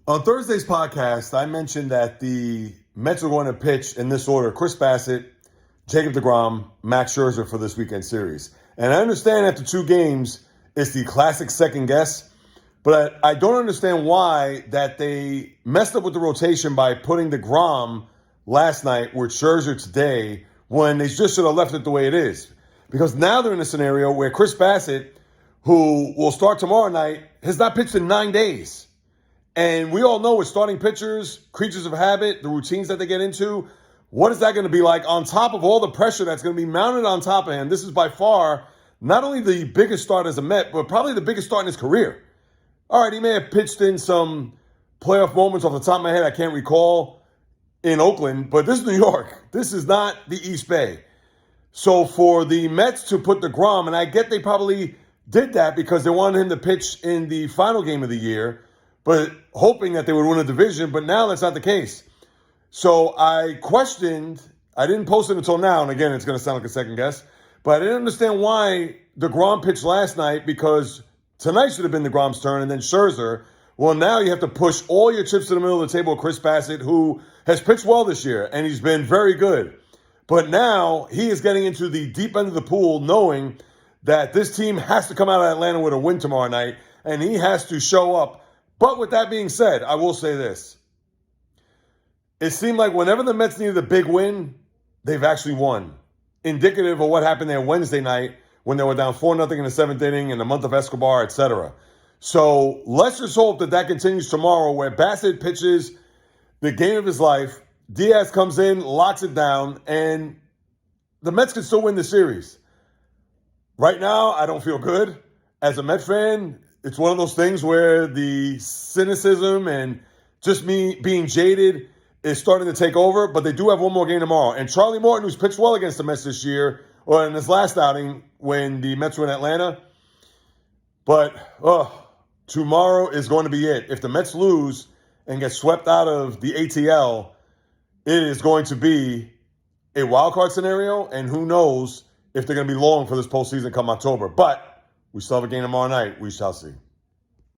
On Thursday's podcast, I mentioned that the Mets are going to pitch in this order: Chris Bassett, Jacob deGrom, Max Scherzer for this weekend series. And I understand after two games, it's the classic second guess, but I don't understand why that they messed up with the rotation by putting deGrom last night with Scherzer today when they just should have left it the way it is. Because now they're in a scenario where Chris Bassett, who will start tomorrow night, has not pitched in 9 days. And we all know with starting pitchers, creatures of habit, the routines that they get into, what is that going to be like on top of all the pressure that's going to be mounted on top of him? This is by far not only the biggest start as a Met, but probably the biggest start in his career. All right, he may have pitched in some playoff moments off the top of my head I can't recall in Oakland, but this is New York. This is not the East Bay. So for the Mets to put deGrom, and I get they probably did that because they wanted him to pitch in the final game of the year, but hoping that they would win a division, but now that's not the case. So I questioned, I didn't post it until now, and again, it's going to sound like a second guess, but I didn't understand why deGrom pitched last night because tonight should have been deGrom's turn, and then Scherzer. Well, now you have to push all your chips to the middle of the table with Chris Bassett, who has pitched well this year, and he's been very good. But now he is getting into the deep end of the pool knowing that this team has to come out of Atlanta with a win tomorrow night, and he has to show up. But with that being said, I will say this. It seemed like whenever the Mets needed a big win, they've actually won. Indicative of what happened there Wednesday night when they were down 4-0 in the seventh inning in the month of Escobar, etc. So let's just hope that that continues tomorrow where Bassett pitches the game of his life, Diaz comes in, locks it down, and the Mets can still win the series. Right now, I don't feel good. As a Met fan, it's one of those things where the cynicism and just me being jaded is starting to take over, but they do have one more game tomorrow. And Charlie Morton, who's pitched well against the Mets this year, or in his last outing when the Mets were in Atlanta. But tomorrow is going to be it. If the Mets lose and get swept out of the ATL, it is going to be a wild card scenario, and who knows if they're going to be long for this postseason come October. But we still have a game tomorrow night. We shall see.